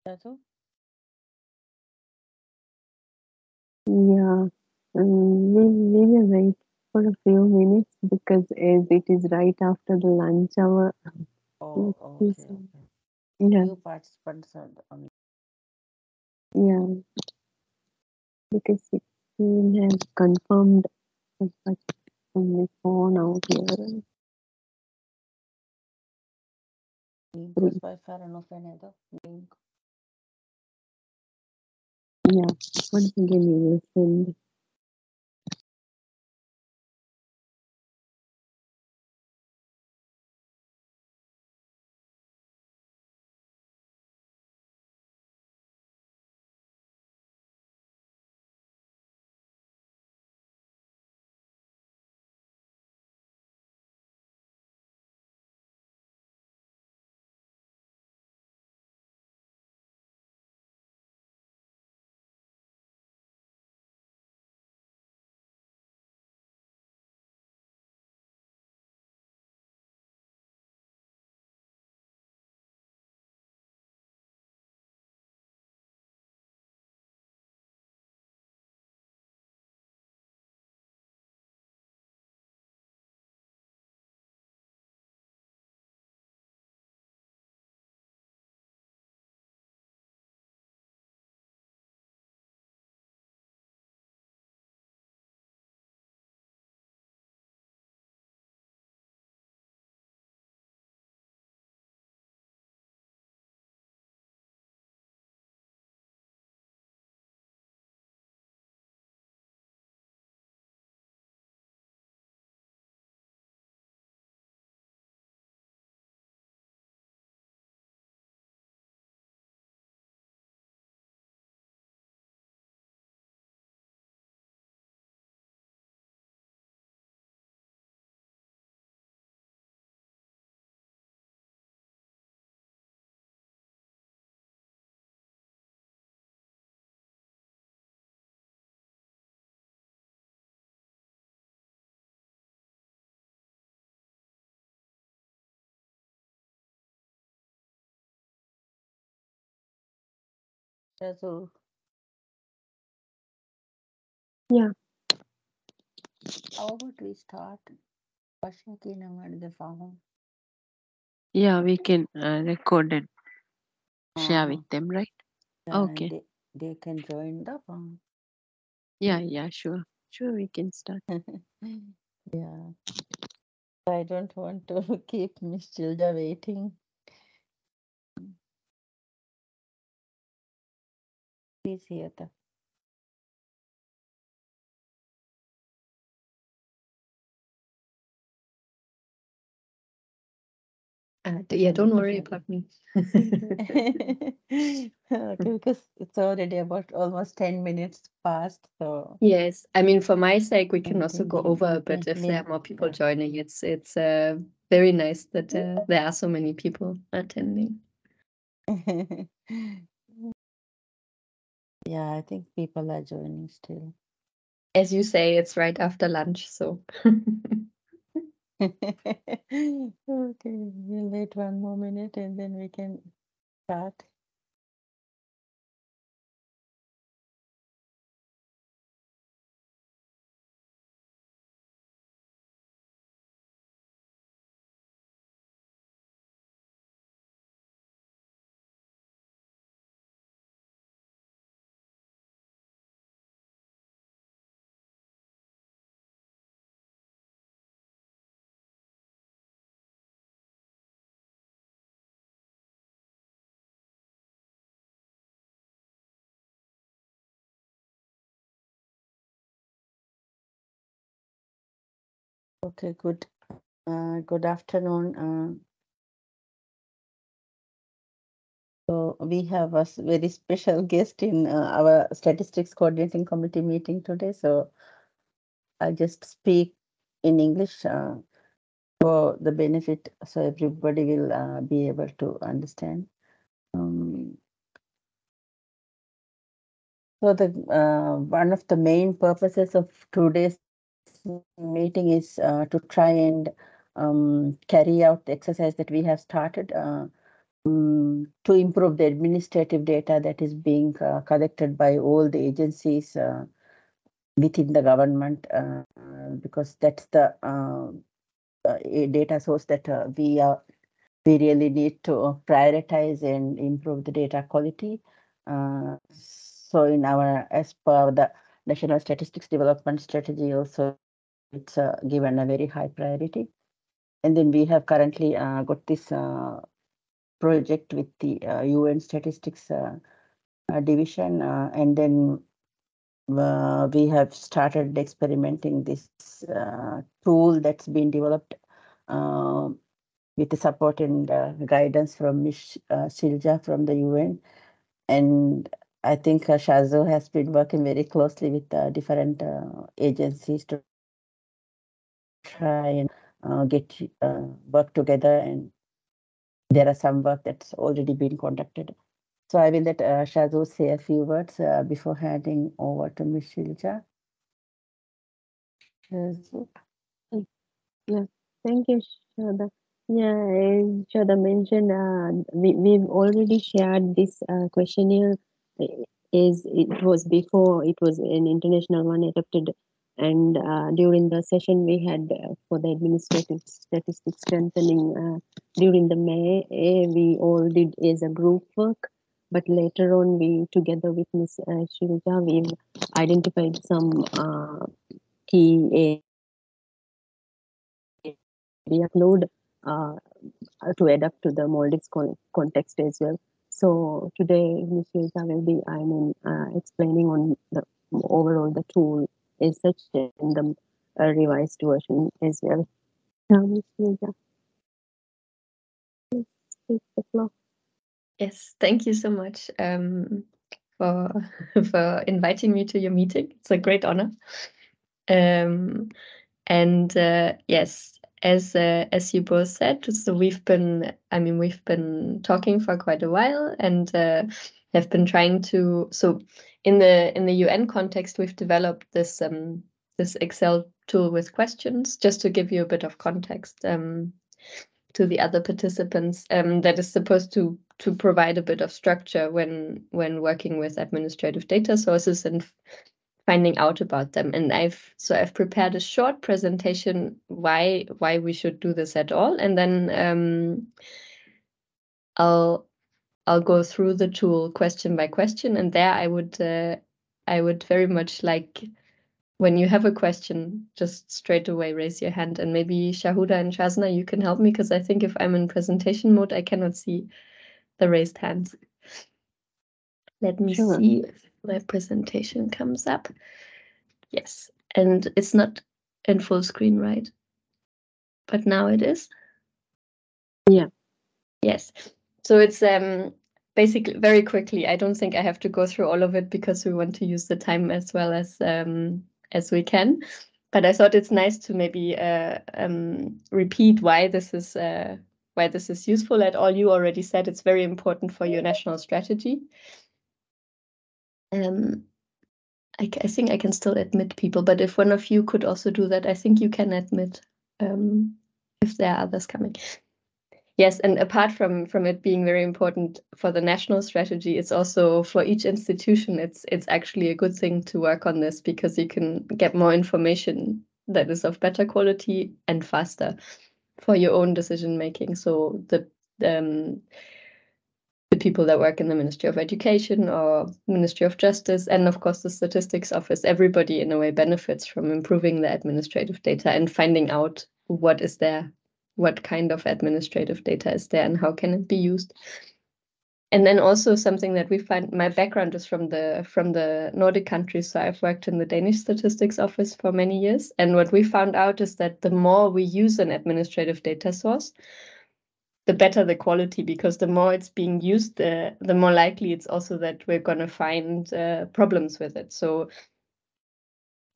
That too? Yeah, we will wait for a few minutes because as it is right after the lunch hour, let's Oh, see okay, some. okay. Yeah, New participants are on. yeah, because it we have confirmed but on the phone out here. Link was Three. by far enough another link. Yeah, once again we will send. So Yeah, how about we start? Question ಮಾಡಿದೆ form. yeah, we can record and share Uh, with them, right? yeah, and Okay. they can join the form. Yeah, yeah, sure. Sure, we can start. Yeah, I don't want to keep Miss Childa waiting. Please hear the. Yeah, don't worry about me. Okay, because it's already about almost 10 minutes past, so Yes, I mean, for my sake, we can I'm also go thinking over a bit if there Lynn, are more people yeah. joining. It's very nice that there are so many people attending. Yeah, I think people are joining still. As you say, it's right after lunch, so Okay, we'll wait one more minute and then we can start. Okay, good. Good afternoon. So we have a very special guest in our statistics coordinating committee meeting today. So I'll just speak in English for the benefit, so everybody will be able to understand. Um, so the one of the main purposes of today's meeting is to try and carry out the exercise that we have started to improve the administrative data that is being collected by all the agencies within the government, because that's the data source that we really need to prioritize and improve the data quality. So in our, as per the National Statistics Development Strategy, also it's given a very high priority. And then we have currently got this project with the UN Statistics Division, and then we have started experimenting this tool that's been developed uh, with the support and guidance from Ms. Silja from the UN. And I think Shazo has been working very closely with different agencies to try and get work together. And there are some work that's already been conducted. So I will let Shazo say a few words before handing over to Ms. Silja. Shazo. Yeah, thank you, Shraddha. Yeah, as Shraddha mentioned, we've already shared this questionnaire. Is it was before it was an international one adopted, and during the session we had for the administrative statistics strengthening during the May, we all did as a group work. But later on, we together with Ms. Shilja, we've identified some key area upload to adapt to the Maldives context as well. So today, Ms. Shilpa will be, explaining on the overall the tool is such in the revised version as well. Ms. Shilpa, please take the floor. yes, thank you so much for for inviting me to your meeting. It's a great honor. Um, And yes, as you both said, so we've been talking for quite a while and have been trying to. So in the UN context, we've developed this Excel tool with questions, just to give you a bit of context to the other participants, that is supposed to to provide a bit of structure when working with administrative data sources and finding out about them. And I've prepared a short presentation why we should do this at all, and then I'll go through the tool question by question, and there I would very much like, when you have a question, just straight away raise your hand, and maybe Shahuda and Shazna, you can help me, because I think if I'm in presentation mode, I cannot see the raised hands. Let me Sure. see if my presentation comes up. Yes, and it's not in full screen, right? But now it is. Yeah. Yes. So it's basically, very quickly, I don't think I have to go through all of it because we want to use the time as well as we can. But I thought it's nice to maybe repeat why this is useful at all. You already said it's very important for your national strategy. I think I can still admit people, but if one of you could also do that, I think you can admit if there are others coming. Yes, and apart from it being very important for the national strategy, it's also for each institution, it's actually a good thing to work on this, because you can get more information that is of better quality and faster for your own decision making. So the people that work in the Ministry of Education or Ministry of Justice, and of course the Statistics Office, everybody in a way benefits from improving the administrative data and finding out what is there, what kind of administrative data is there, and how can it be used. And then also something that we find, my background is from the Nordic countries, so I've worked in the Danish Statistics Office for many years, and what we found out is that the more we use an administrative data source, the better the quality, because the more it's being used, the more likely it's also that we're going to find problems with it. So,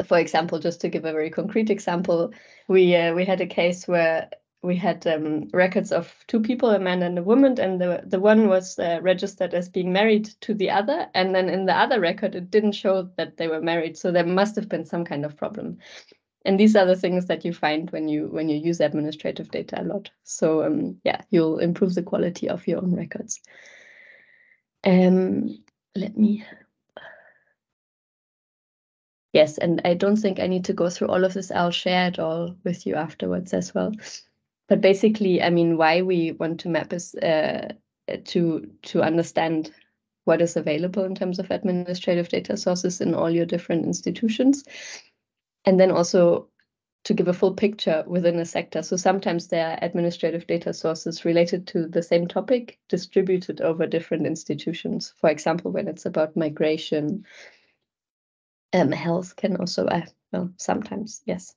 for example, just to give a very concrete example, we had a case where we had records of two people, a man and a woman, and the one was registered as being married to the other, and then in the other record it didn't show that they were married, so there must have been some kind of problem. And these are the things that you find when you use administrative data a lot. So yeah, you'll improve the quality of your own records. Let me. Yes, and I don't think I need to go through all of this. I'll share it all with you afterwards as well. But basically, I mean, why we want to map is to understand what is available in terms of administrative data sources in all your different institutions, and then also to give a full picture within a sector. So sometimes there are administrative data sources related to the same topic distributed over different institutions. For example, when it's about migration, health can also, well, sometimes, yes.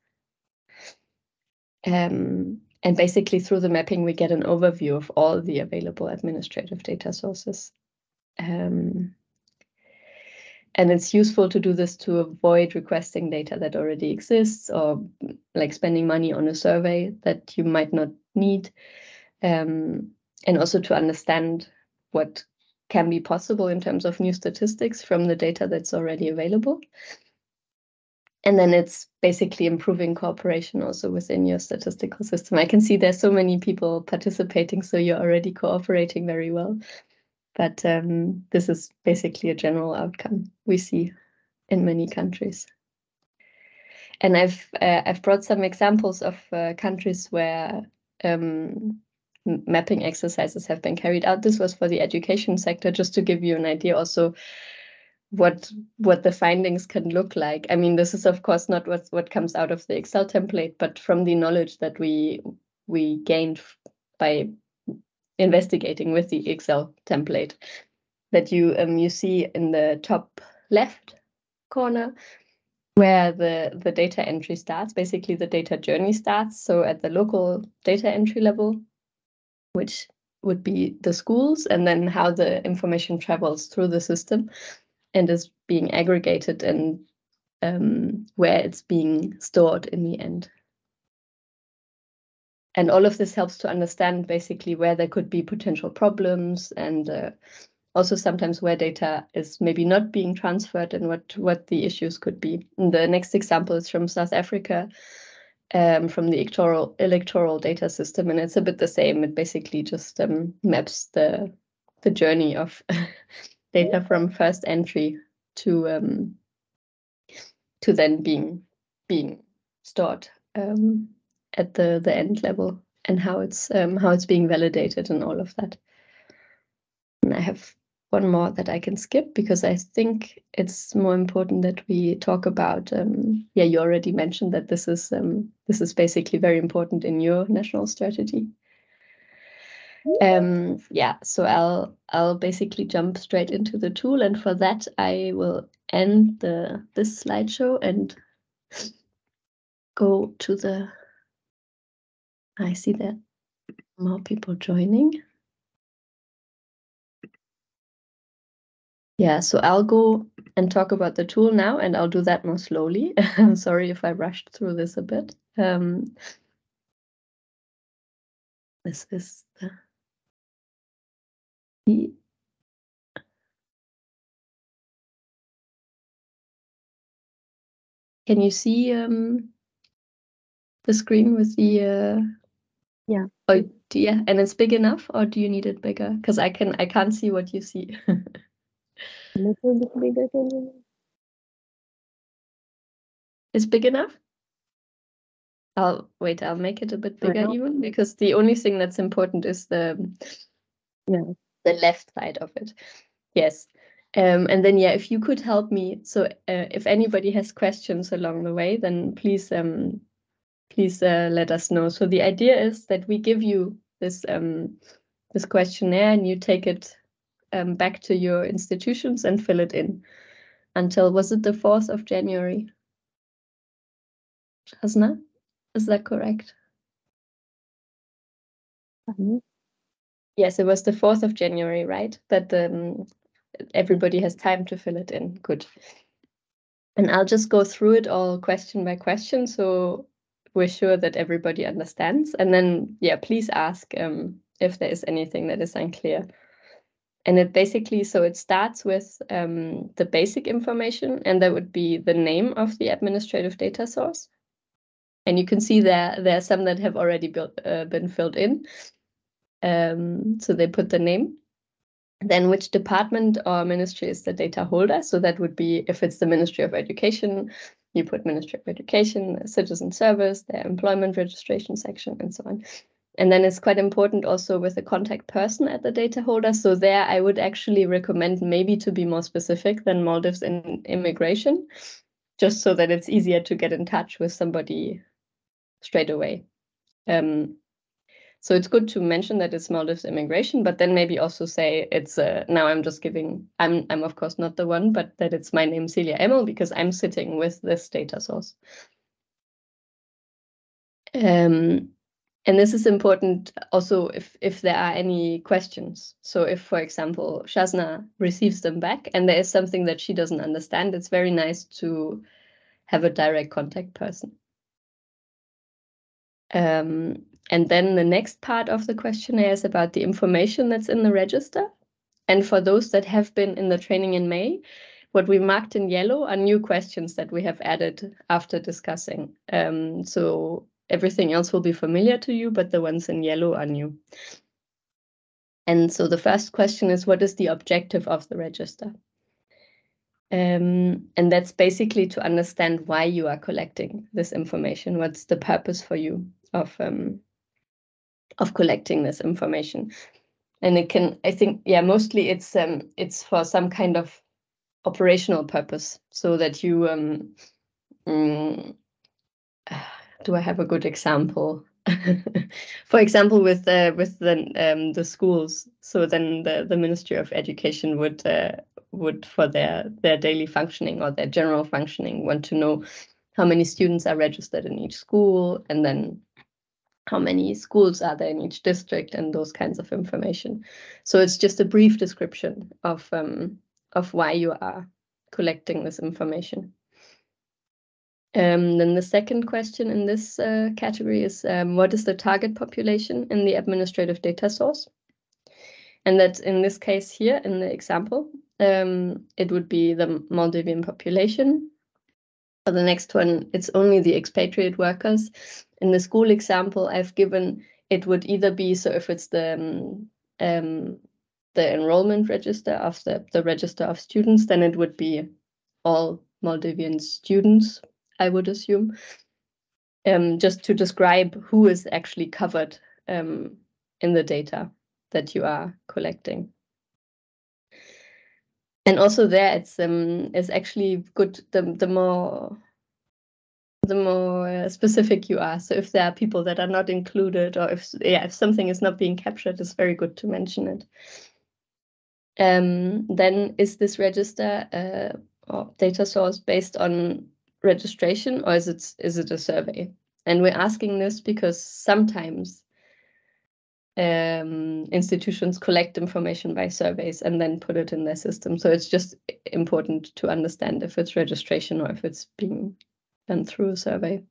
And basically through the mapping, we get an overview of all the available administrative data sources. And it's useful to do this to avoid requesting data that already exists, or like spending money on a survey that you might not need. And also to understand what can be possible in terms of new statistics from the data that's already available. And then it's basically improving cooperation also within your statistical system. I can see there's so many people participating, so you're already cooperating very well. But this is basically a general outcome we see in many countries. And I've brought some examples of countries where mapping exercises have been carried out. This was for the education sector, just to give you an idea also what the findings can look like. I mean, this is of course not what comes out of the Excel template, but from the knowledge that we gained by investigating with the Excel template, that you see in the top left corner where the data entry starts, basically the data journey starts. So at the local data entry level, which would be the schools, and then how the information travels through the system and is being aggregated, and where it's being stored in the end. And all of this helps to understand basically where there could be potential problems, and also sometimes where data is maybe not being transferred, and what the issues could be. And the next example is from South Africa, from the electoral data system, and it's a bit the same. It basically just maps the the journey of data from first entry to then being stored at the end level, and how it's being validated and all of that. And I have one more that I can skip because I think it's more important that we talk about. You already mentioned that this is basically very important in your national strategy. So I'll basically jump straight into the tool, and for that I will end this slideshow and go to the. I see that more people joining. Yeah, so I'll go and talk about the tool now, and I'll do that more slowly. I'm sorry if I rushed through this a bit. This is the Can you see the screen with the? Yeah. Oh, yeah, and it's big enough, or do you need it bigger? Because I can't see what you see. A little bit bigger, can you? It's big enough? I'll make it a bit bigger now? even, because the only thing that's important is the left side of it. Yes. And then, if you could help me. So if anybody has questions along the way, then please let us know. So the idea is that we give you this questionnaire, and you take it back to your institutions and fill it in until, was it the 4th of January? Shazna, is that correct? Yes, it was the 4th of January, right? That everybody has time to fill it in. Good. And I'll just go through it all question by question, so we're sure that everybody understands. And then, please ask if there is anything that is unclear. And it basically, so it starts with the basic information, and that would be the name of the administrative data source. And you can see there are some that have already been filled in. So they put the name. Then which department or ministry is the data holder? So that would be, if it's the Ministry of Education, you put Ministry of Education, Citizen Service, their employment registration section, and so on. And then it's quite important also with the contact person at the data holder. So there I would actually recommend maybe to be more specific than Maldives in immigration, just so that it's easier to get in touch with somebody straight away. So it's good to mention that it's Maldives immigration, but then maybe also say it's now I'm just giving, I'm of course not the one, but that it's my name, Celia Emil, because I'm sitting with this data source. And this is important also if there are any questions. So if, for example, Shazna receives them back and there is something that she doesn't understand, it's very nice to have a direct contact person. And then the next part of the questionnaire is about the information that's in the register. And for those that have been in the training in May, what we marked in yellow are new questions that we have added after discussing. So everything else will be familiar to you, but the ones in yellow are new. And so the first question is, what is the objective of the register? And that's basically to understand why you are collecting this information. What's the purpose for you of collecting this information? And it can, I think, mostly it's for some kind of operational purpose, so that you do I have a good example? For example, with the schools. So then the Ministry of Education would for their daily functioning or their general functioning want to know how many students are registered in each school, and then how many schools are there in each district, and those kinds of information. So it's just a brief description of why you are collecting this information. Then the second question in this category is, what is the target population in the administrative data source? And that in this case here, in the example, it would be the Maldivian population. For the next one, it's only the expatriate workers. In the school example I've given, it would either be, so if it's the the enrollment register of the register of students, then it would be all Maldivian students, I would assume, just to describe who is actually covered in the data that you are collecting. And also there, it's actually good the more specific you are. So if there are people that are not included, or if something is not being captured, it's very good to mention it. Then is this register or data source based on registration, or is it a survey? And we're asking this because sometimes institutions collect information by surveys and then put it in their system. So it's just important to understand if it's registration or if it's being done through a survey.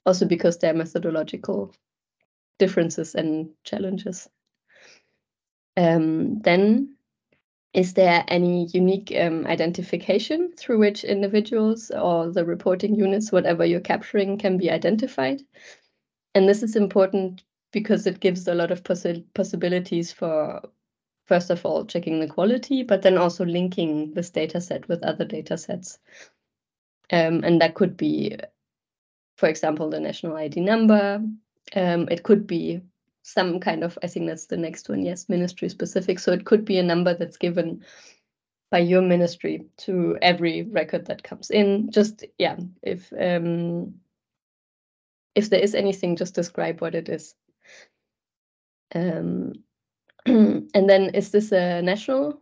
Also because there are methodological differences and challenges. Then, is there any unique identification through which individuals or the reporting units, whatever you're capturing, can be identified? And this is important because it gives a lot of possibilities for, first of all, checking the quality, but then also linking this data set with other data sets. And that could be, for example, the national ID number. It could be some kind of, I think that's the next one, yes, ministry specific. So it could be a number that's given by your ministry to every record that comes in. Just, yeah, if there is anything, just describe what it is. And then, is this a national,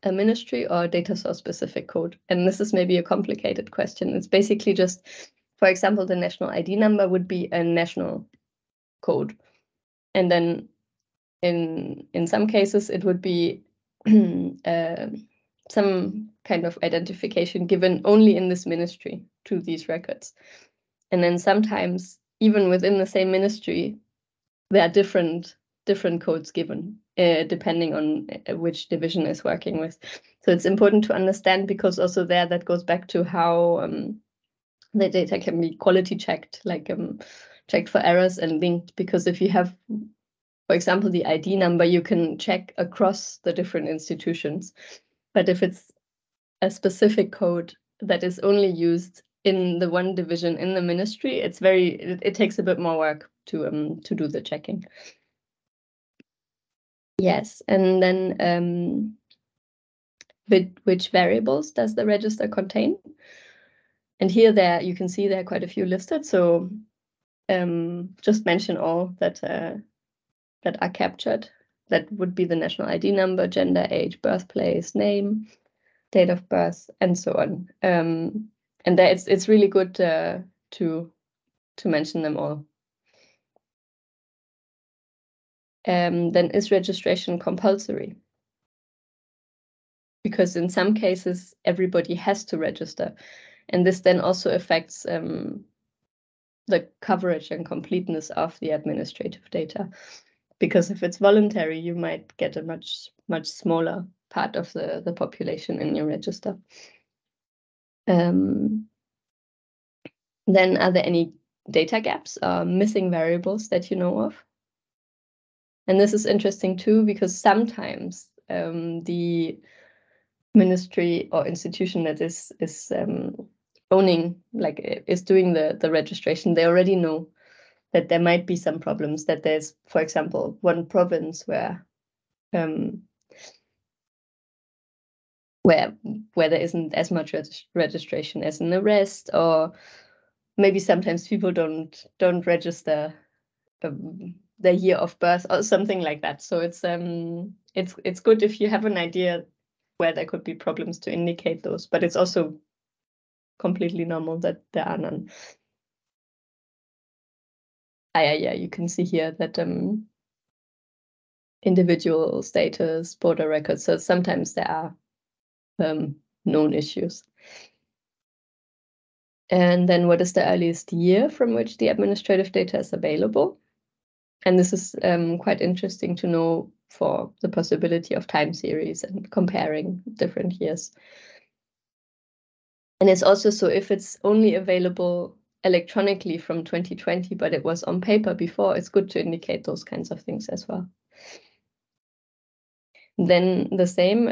a ministry, or a data source specific code? And this is maybe a complicated question. It's basically just, for example, the national ID number would be a national code. And then in some cases, it would be some kind of identification given only in this ministry to these records. And then sometimes, even within the same ministry, there are different codes given, depending on which division is working with. So it's important to understand, because also there, that goes back to how the data can be quality checked, like checked for errors and linked. Because if you have, for example, the ID number, you can check across the different institutions. But if it's a specific code that is only used in the one division in the ministry, it takes a bit more work to do the checking. Yes, and then which variables does the register contain? And here you can see there are quite a few listed. So just mention all that are captured. That would be the national ID number, gender, age, birthplace, name, date of birth, and so on. And there it's really good to mention them all. Then, is registration compulsory? Because in some cases, everybody has to register. And this then also affects the coverage and completeness of the administrative data. Because if it's voluntary, you might get a much smaller part of the population in your register. Then, are there any data gaps or missing variables that you know of? And this is interesting too, because sometimes the ministry or institution that is owning, like, is doing the registration, they already know that there might be some problems, that there's, for example, one province where there isn't as much registration as in the rest, or maybe sometimes people don't register their year of birth or something like that. So it's good if you have an idea where there could be problems to indicate those, but it's also completely normal that there are none. Yeah, you can see here that individual status, border records. So sometimes there are known issues. And then, what is the earliest year from which the administrative data is available? And this is quite interesting to know for the possibility of time series and comparing different years. And it's also, so if it's only available electronically from 2020, but it was on paper before, it's good to indicate those kinds of things as well. Then the same,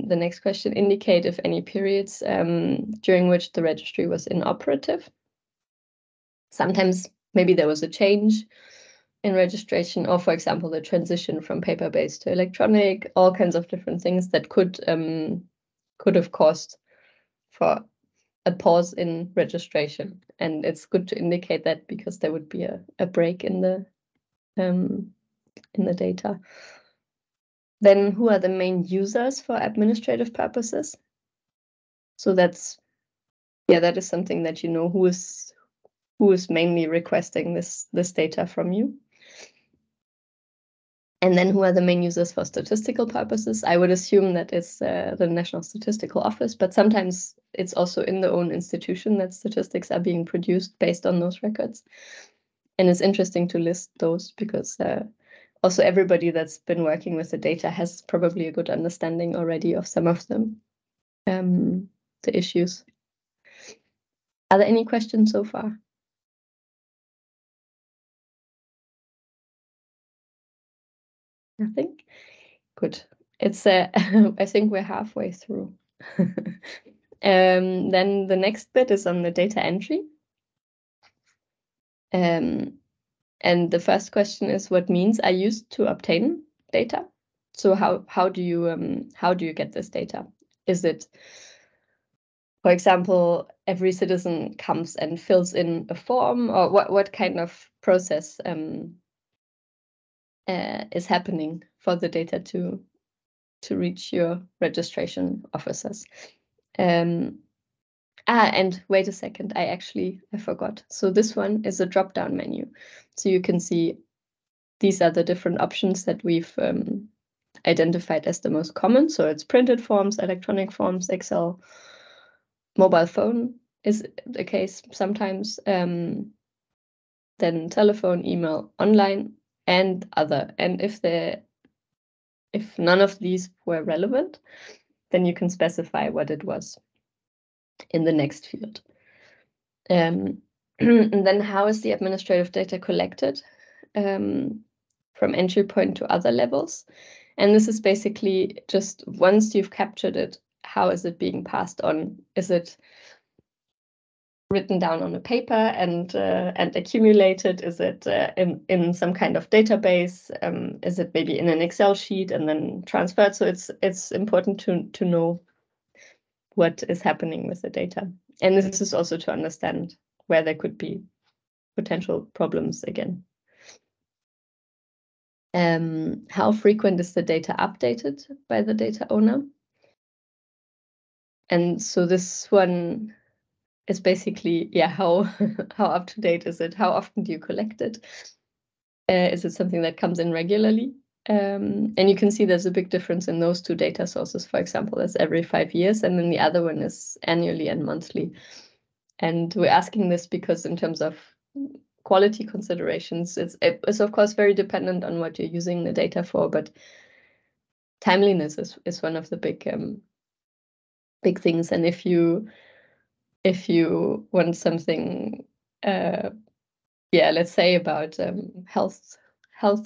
the next question, indicate if any periods during which the registry was inoperative. Sometimes maybe there was a change in registration, or for example, the transition from paper-based to electronic, all kinds of different things that could have caused for a pause in registration. And it's good to indicate that because there would be a break in the data. Then who are the main users for administrative purposes? So that is something that you know who is mainly requesting this data from you. And then who are the main users for statistical purposes? I would assume that it's the National Statistical Office, but sometimes it's also in the own institution that statistics are being produced based on those records. And it's interesting to list those because also everybody that's been working with the data has probably a good understanding already of some of them, the issues. Are there any questions so far? Nothing? Good. It's I think we're halfway through. Then the next bit is on the data entry. And the first question is, what means are used to obtain data? So how do you get this data? Is it, for example, every citizen comes and fills in a form, or what kind of process is happening for the data to reach your registration officers? And wait a second, I forgot. So this one is a drop-down menu. So you can see these are the different options that we've identified as the most common. So it's printed forms, electronic forms, Excel, mobile phone is the case sometimes, then telephone, email, online, and other. And if none of these were relevant, then you can specify what it was in the next field. And then how is the administrative data collected from entry point to other levels? And this is basically just once you've captured it, how is it being passed on? Is it written down on a paper and accumulated? Is it in some kind of database? Is it maybe in an Excel sheet and then transferred? So it's important to know what is happening with the data. And this is also to understand where there could be potential problems again. How frequent is the data updated by the data owner? And so this one is basically, how up to date is it? How often do you collect it? Is it something that comes in regularly? And you can see there's a big difference in those two data sources. For example, that's every 5 years, and then the other one is annually and monthly. And we're asking this because in terms of quality considerations, it's of course very dependent on what you're using the data for, but timeliness is one of the big things. And if you want something, let's say about health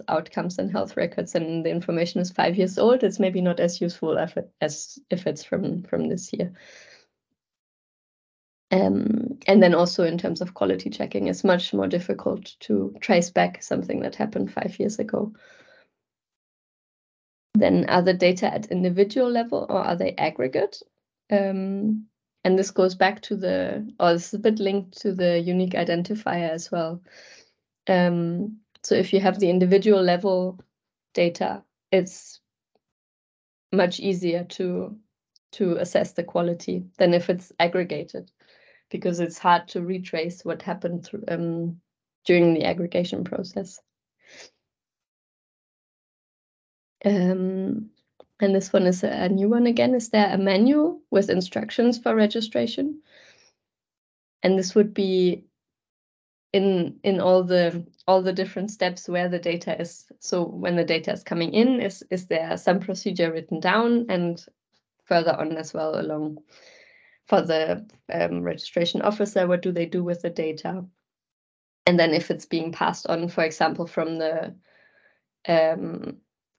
outcomes and health records, and the information is 5 years old, it's maybe not as useful as if it's from this year. And then also in terms of quality checking, it's much more difficult to trace back something that happened 5 years ago. Then are the data at individual level or are they aggregate? And this goes back to this is a bit linked to the unique identifier as well. So if you have the individual level data, it's much easier to assess the quality than if it's aggregated, because it's hard to retrace what happened during the aggregation process. And this one is a new one again. Is there a manual with instructions for registration? And this would be in all the different steps where the data is. So when the data is coming in, is there some procedure written down, and further on as well along for the registration officer, what do they do with the data? And then if it's being passed on, for example, from the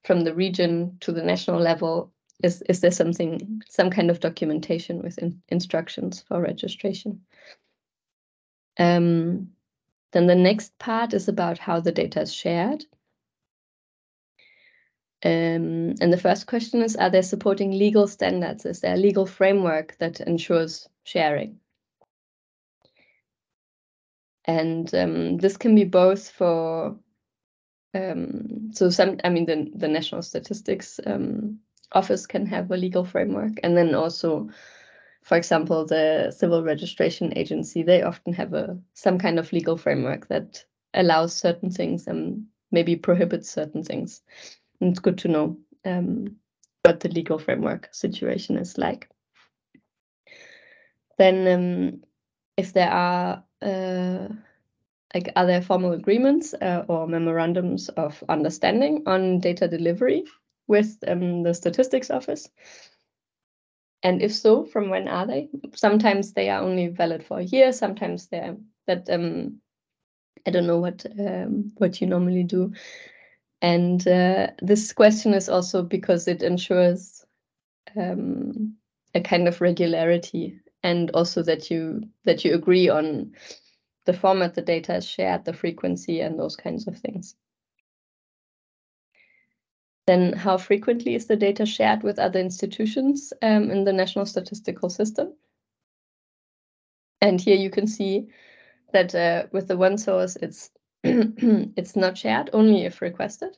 from the region to the national level, is there some kind of documentation with instructions for registration? Then the next part is about how the data is shared. And the first question is, are there supporting legal standards? Is there a legal framework that ensures sharing? And this can be both for, the National Statistics Office can have a legal framework, and then also, for example, the Civil Registration Agency, they often have some kind of legal framework that allows certain things and maybe prohibits certain things. And it's good to know what the legal framework situation is like. Then if there are other formal agreements or memorandums of understanding on data delivery with the Statistics Office. And if so, from when are they? Sometimes they are only valid for a year. Sometimes they're that I don't know what you normally do. And this question is also because it ensures a kind of regularity, and also that you agree on the format the data is shared, the frequency, and those kinds of things. Then how frequently is the data shared with other institutions in the National Statistical System? And here you can see that with the one source, it's it's not shared, only if requested.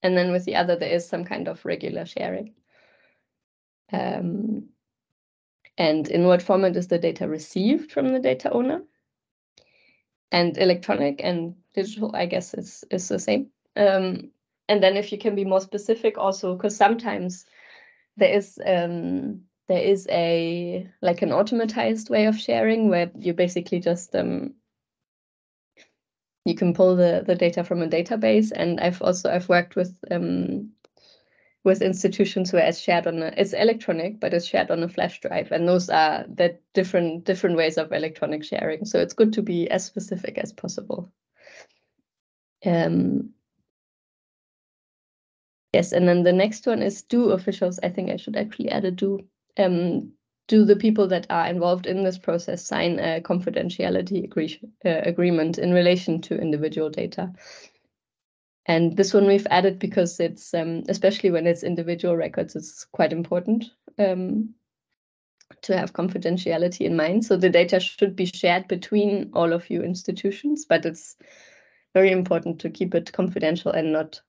And then with the other, there is some kind of regular sharing. And in what format is the data received from the data owner? And electronic and digital, I guess, is the same. And then if you can be more specific also, because sometimes there is an automatized way of sharing where you basically just you can pull the data from a database. And I've worked with institutions where it's shared it's electronic, but it's shared on a flash drive, and those are the different ways of electronic sharing. So it's good to be as specific as possible. Yes, and then the next one is, do officials, I think I should actually add a do the people that are involved in this process sign a confidentiality agreement in relation to individual data? And this one we've added because it's, especially when it's individual records, it's quite important to have confidentiality in mind. So the data should be shared between all of you institutions, but it's very important to keep it confidential and not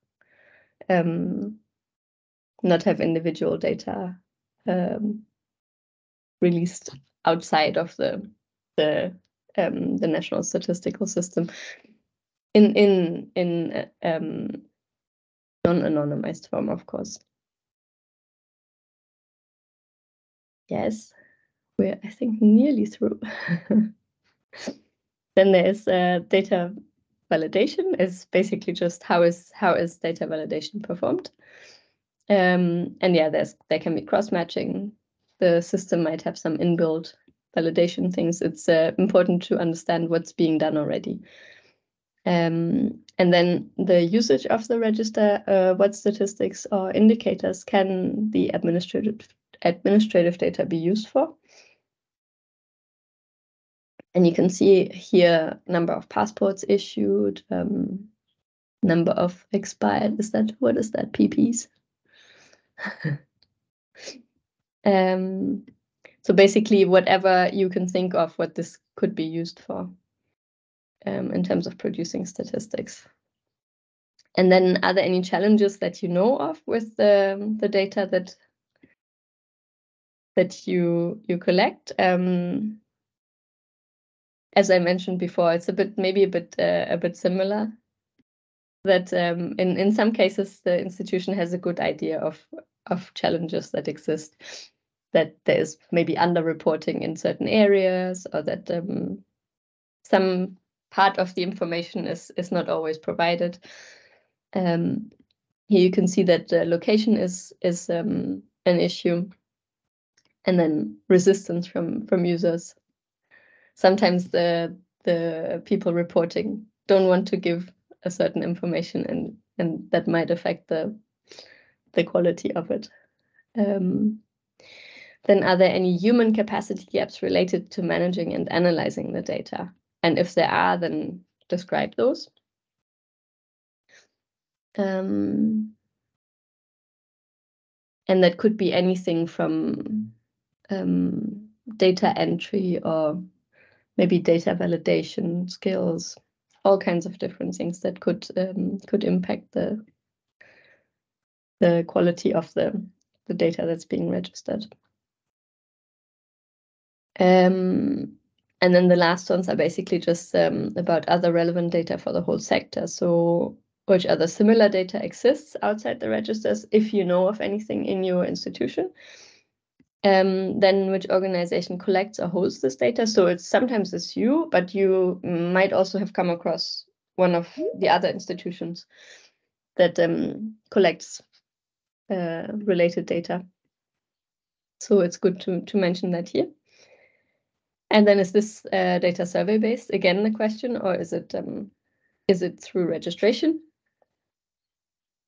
have individual data released outside of the National Statistical System in non-anonymized form, of course. Yes, we're, I think, nearly through. Then there's data validation. Is basically just how is data validation performed. And yeah, there can be cross-matching. The system might have some inbuilt validation things. It's important to understand what's being done already. And then the usage of the register, what statistics or indicators can the administrative data be used for? And you can see here number of passports issued, number of expired. What is that? PPs? So basically, whatever you can think of what this could be used for in terms of producing statistics. And then, are there any challenges that you know of with the data that you collect? As I mentioned before, it's maybe a bit similar. That in some cases the institution has a good idea of challenges that exist, that there is maybe underreporting in certain areas, or that some part of the information is not always provided. Here you can see that location is an issue, and then resistance from users. Sometimes the people reporting don't want to give a certain information, and that might affect the quality of it. Then are there any human capacity gaps related to managing and analyzing the data? And if there are, then describe those. And that could be anything from data entry or maybe data validation skills, all kinds of different things that could impact the quality of the data that's being registered. And then the last ones are basically just about other relevant data for the whole sector. So which other similar data exists outside the registers, if you know of anything in your institution. Then which organization collects or holds this data. So it's sometimes it's you, but you might also have come across one of the other institutions that collects related data. So it's good to mention that here. And then is this data survey based? Again, the question, or is it through registration?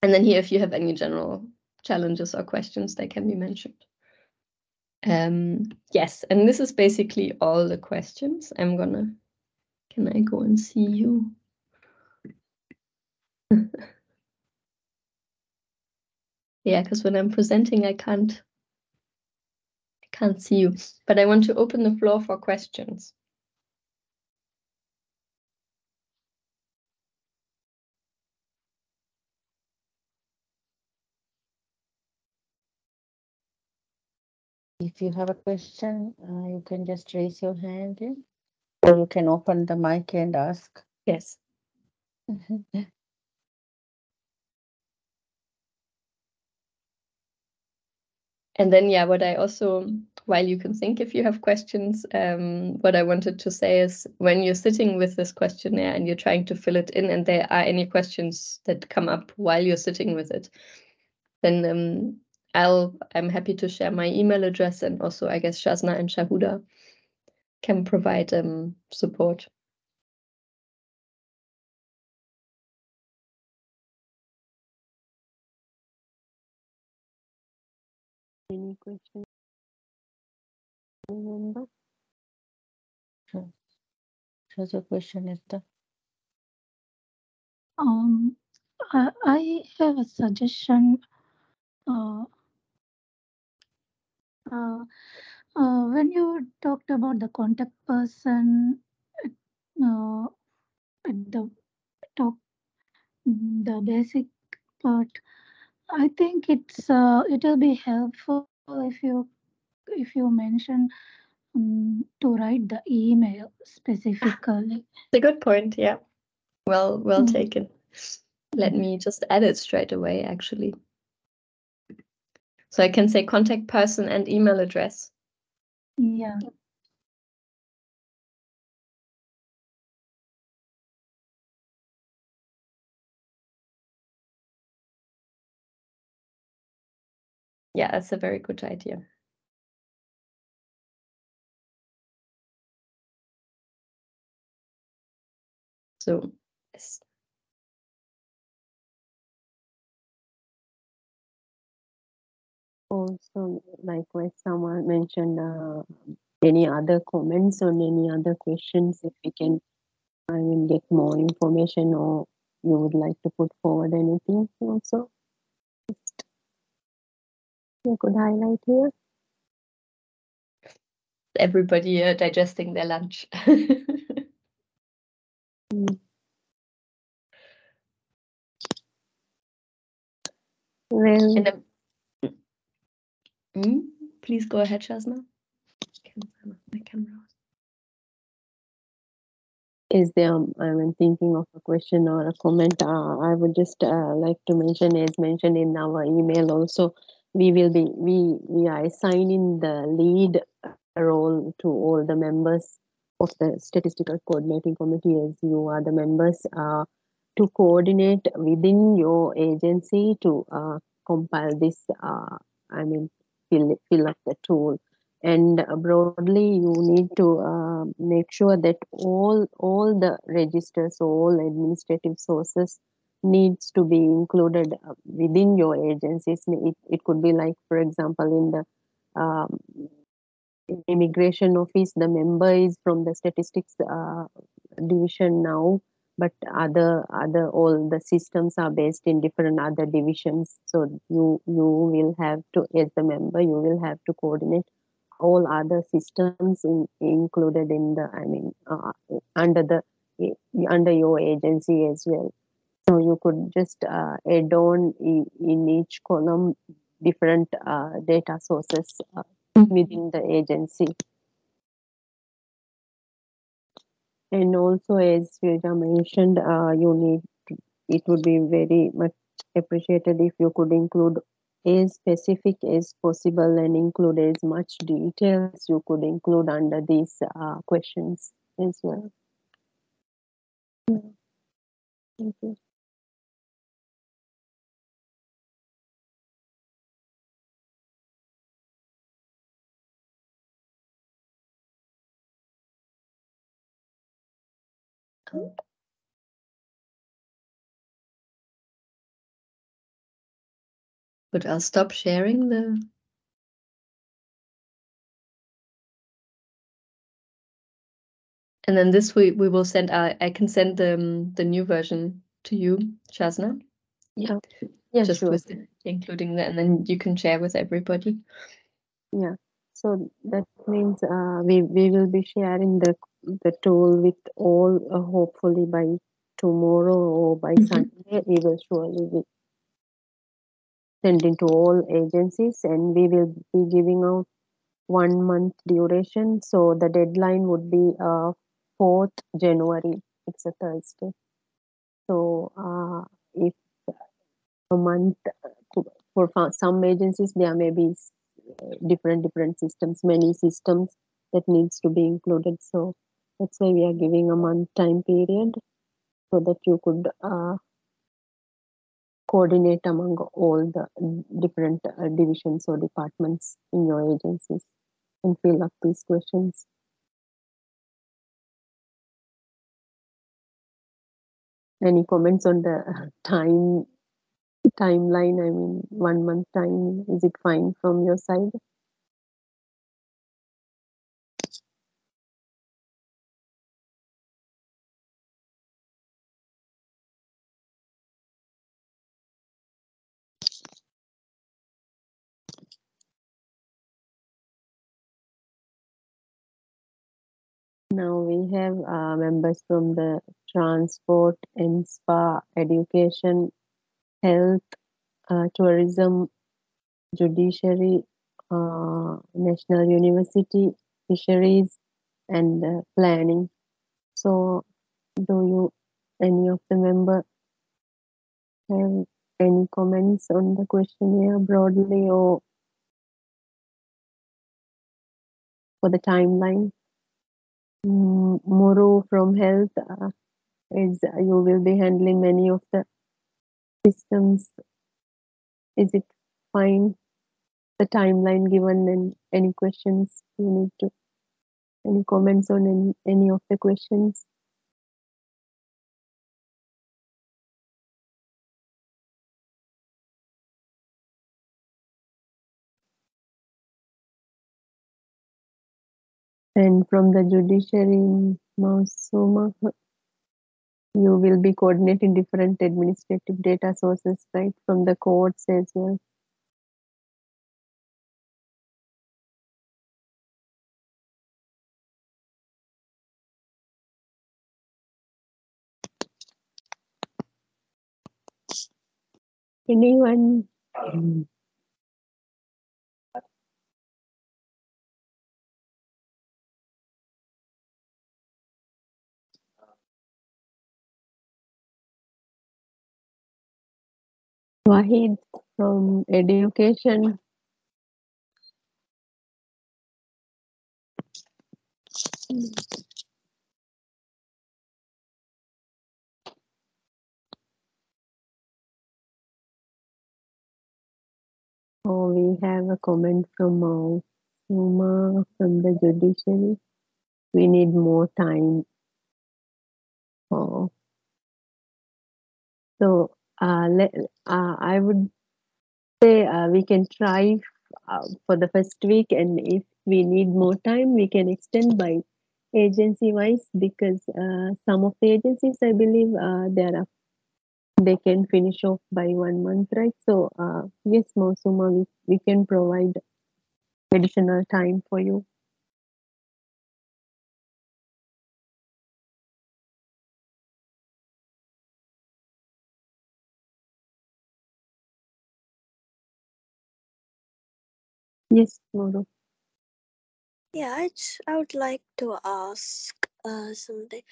And then here, if you have any general challenges or questions, they can be mentioned. Yes, and this is basically all the questions. Can I go and see you? Yeah, because when I'm presenting, I can't see you. But I want to open the floor for questions. If you have a question, you can just raise your hand, or you can open the mic and ask. Yes. And then, yeah, what I also, while you can think if you have questions, what I wanted to say is when you're sitting with this questionnaire and you're trying to fill it in and there are any questions that come up while you're sitting with it, then I'm happy to share my email address, and also I guess Shazna and Shahuda can provide support. Any questions? Remember? What's your question, Esther? I have a suggestion. When you talked about the contact person at the top, the basic part, I think it'll be helpful if you mention to write the email specifically. It's a good point. Yeah, well taken. Let me just add it straight away, actually. So I can say contact person and email address. Yeah. Yeah, that's a very good idea. So, yes. Also, likewise, someone mentioned any other comments on any other questions, if we can, I will get more information, or you would like to put forward anything also. Just you could highlight here. Everybody digesting their lunch. Well, please go ahead, Shazna. My camera. is there, I'm thinking of a question or a comment. I would just like to mention, as mentioned in our email also, we are assigning the lead role to all the members of the statistical coordinating committee, as you are the members, to coordinate within your agency to compile this, fill up the tool. And broadly, you need to make sure that all the registers, all administrative sources needs to be included within your agencies. It could be like, for example, in the um, immigration office, the member is from the statistics division now, but other all the systems are based in different other divisions. So you will have to, as the member, you will have to coordinate all other systems included in the, I mean, under the under your agency as well. So you could just add on in each column different data sources within the agency. And also, as Virja mentioned, it would be very much appreciated if you could include as specific as possible and include as much details you could include under these questions as well. Yeah. Thank you. But I'll stop sharing the. And then this we will send. I can send the new version to you, Shazna. Yeah, just sure. with including that, and then you can share with everybody. Yeah. So that means we will be sharing the tool with all, hopefully by tomorrow or by Sunday. We will surely be sending to all agencies, and we will be giving out 1 month duration. So the deadline would be 4th January. It's a Thursday. So if a month, for some agencies there may be different systems, many systems that needs to be included. So that's why we are giving a month time period so that you could coordinate among all the different divisions or departments in your agencies and fill up these questions. Any comments on the timeline? I mean, 1 month time, is it fine from your side? Now we have members from the transport and spa, education, health, tourism, judiciary, national university, fisheries, and planning. So, do you, any of the member, have any comments on the questionnaire broadly or for the timeline? Muru from health, is you will be handling many of the systems. Is it fine? The timeline given, and any questions you need to, any comments on any of the questions? And from the judiciary, Mausuma, you will be coordinating different administrative data sources, right? From the courts as well. Anyone? Wahid from education. Oh, we have a comment from Uma from the judiciary. We need more time. Oh, So I would say we can try for the first week, and if we need more time, we can extend by agency wise, because some of the agencies, I believe, they can finish off by 1 month, right? So yes, Mosuma, we can provide additional time for you. Yes, Moro. Yeah, I would like to ask something.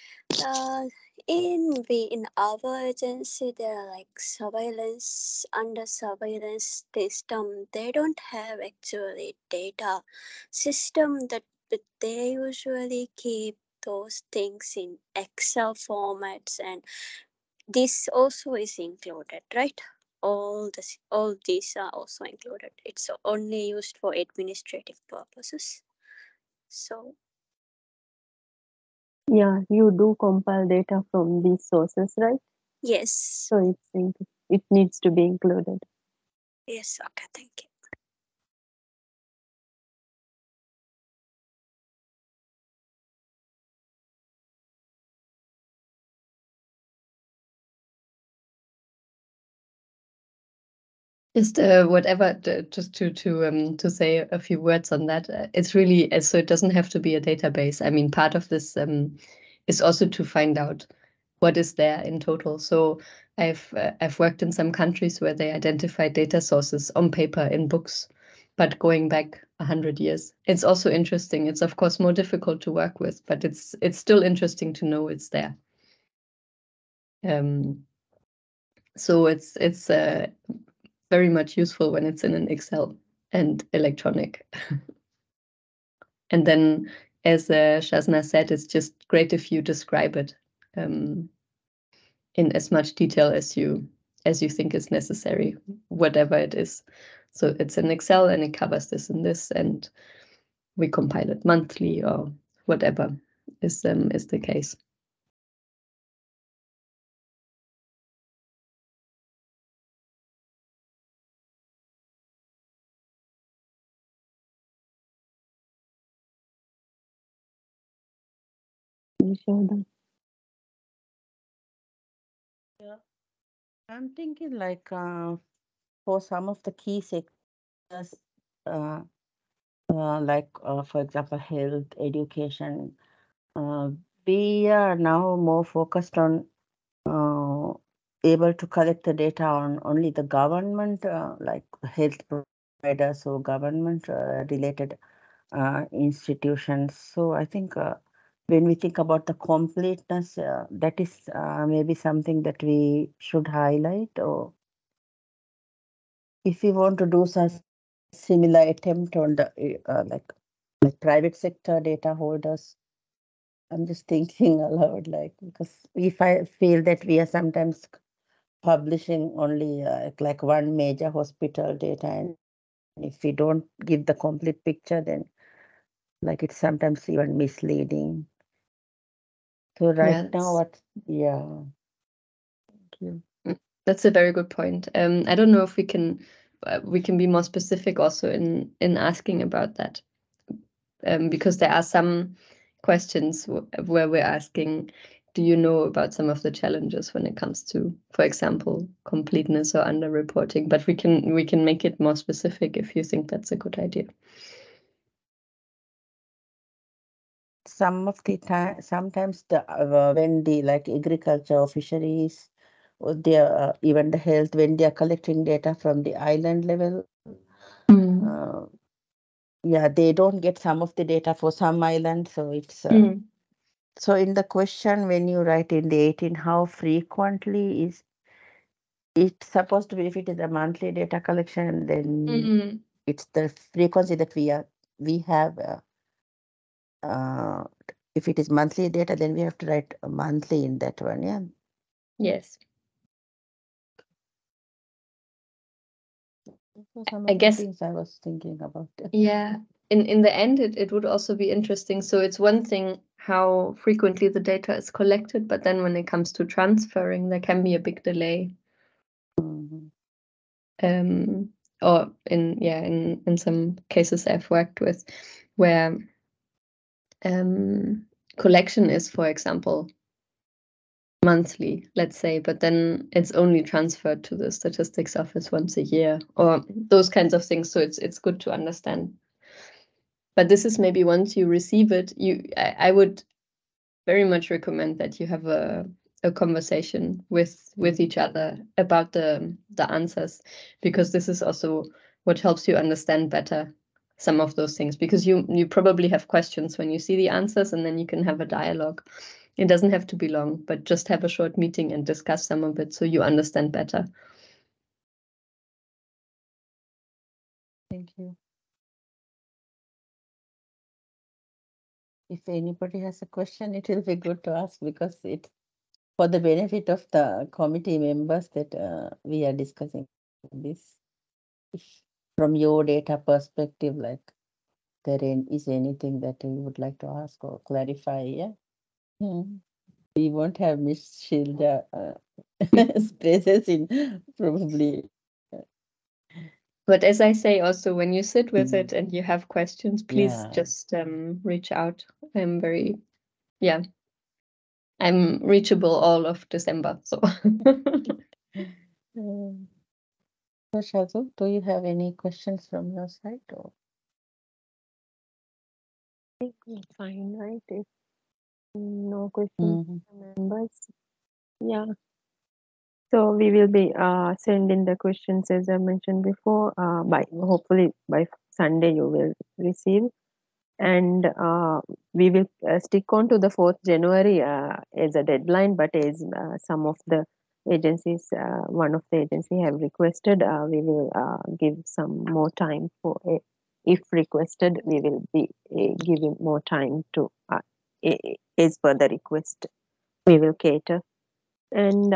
Uh, in our agency, there are like surveillance under surveillance system. They don't have actually data system that, but they usually keep those things in Excel formats, and this also is included, right? All these are also included. It's only used for administrative purposes. So Yeah, you do compile data from these sources, right? yes, So it needs to be included. yes, okay, thank you. Just just to say a few words on that. It's really so it doesn't have to be a database. I mean, part of this is also to find out what is there in total. So I've worked in some countries where they identify data sources on paper in books, but going back 100 years. It's also interesting. It's of course more difficult to work with, but it's still interesting to know it's there. So it's very much useful when it's in an Excel and electronic. And then, as Shazna said, it's just great if you describe it in as much detail as you think is necessary, whatever it is. So it's in Excel and it covers this and this, and we compile it monthly or whatever is the case. Nishoda. Yeah. I'm thinking like for some of the key sectors, uh, for example, health, education, uh, we are now more focused on uh, able to collect the data on only the government, like health providers or government related institutions. So I think when we think about the completeness, that is maybe something that we should highlight. Or if we want to do such similar attempt on the like private sector data holders, I'm just thinking aloud, like, because if I feel that we are sometimes publishing only like one major hospital data, and if we don't give the complete picture, then like it's sometimes even misleading. So right Yeah, now, what? Yeah. Thank you. that's a very good point. I don't know if we can be more specific also in asking about that. Because there are some questions where we're asking, do you know about some of the challenges when it comes to, for example, completeness or underreporting? But we can make it more specific if you think that's a good idea. Some of the time, sometimes when the like agriculture or fisheries or even the health, when they are collecting data from the island level, uh, yeah, they don't get some of the data for some islands. So it's so in the question when you write in the 18, how frequently is it supposed to be? If it is a monthly data collection, then it's the frequency that we have. Uh, if it is monthly data, then we have to write monthly in that one. Yeah. Yes. So some I of the guess, things I was thinking about. yeah. In the end, it would also be interesting. So it's one thing how frequently the data is collected, but then when it comes to transferring, there can be a big delay. Mhm. Or in some cases I've worked with where collection is, for example, monthly, let's say, but then it's only transferred to the statistics office once a year, or those kinds of things. So it's good to understand. But this is maybe once you receive it, I would very much recommend that you have a conversation with each other about the answers, because this is also what helps you understand better some of those things, because you probably have questions when you see the answers, and then you can have a dialogue. It doesn't have to be long, but just have a short meeting and discuss some of it so you understand better. Thank you. If anybody has a question, it will be good to ask, because it's for the benefit of the committee members that we are discussing this. If from your data perspective, like is anything that you would like to ask or clarify, yeah? We won't have Miss Shilda presence in probably. But as I say, also when you sit with it and you have questions, please Yeah. just reach out. I'm reachable all of December. So So Shazu, do you have any questions from your side? Or? I think it's fine, right? If no questions from members. Yeah. So we will be sending the questions as I mentioned before. By hopefully by Sunday you will receive, and we will stick on to the 4th January as a deadline. But as some of the agencies, one of the agency have requested, we will give some more time for. If requested, we will be giving more time to as per the request. We will cater. And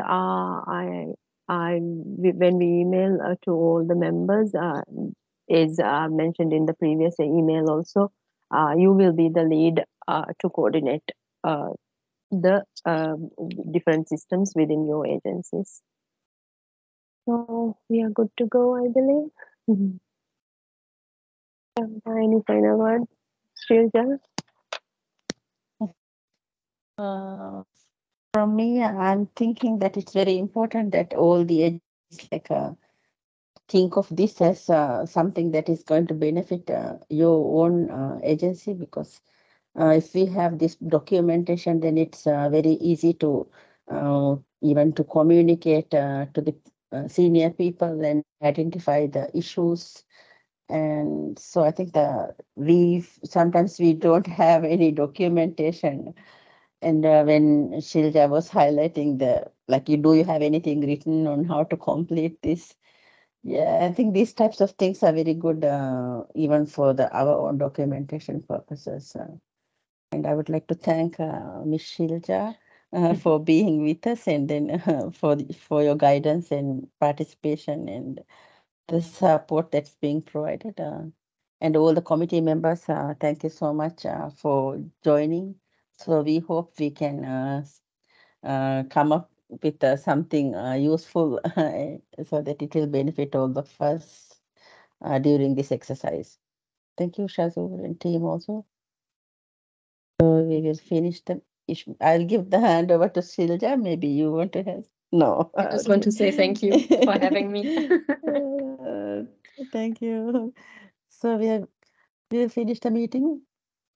when we email to all the members, as mentioned in the previous email also, you will be the lead to coordinate the different systems within your agencies. So we are good to go, I believe. Any final words, Shilja? From me, I'm thinking that it's very important that all the agencies think of this as something that is going to benefit your own agency, because if we have this documentation, then it's very easy to even to communicate to the senior people and identify the issues. And so I think we sometimes we don't have any documentation. And when Shilja was highlighting you have anything written on how to complete this? Yeah, I think these types of things are very good, even for our own documentation purposes. And I would like to thank Ms. Shilja for being with us, and then for your guidance and participation and the support that's being provided. And all the committee members, thank you so much for joining. So we hope we can come up with something useful so that it will benefit all of us during this exercise. Thank you, Shazu and team also. So we will finish the issue. I'll give the hand over to Silja. Maybe you want to have. No. I just want to say thank you for having me. Thank you. So we'll finish the meeting.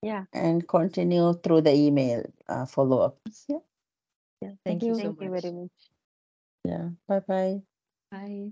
Yeah. And continue through the email follow-ups. Yeah. Yeah. Thank you so Thank you much. very much. Yeah. Bye-bye. Bye.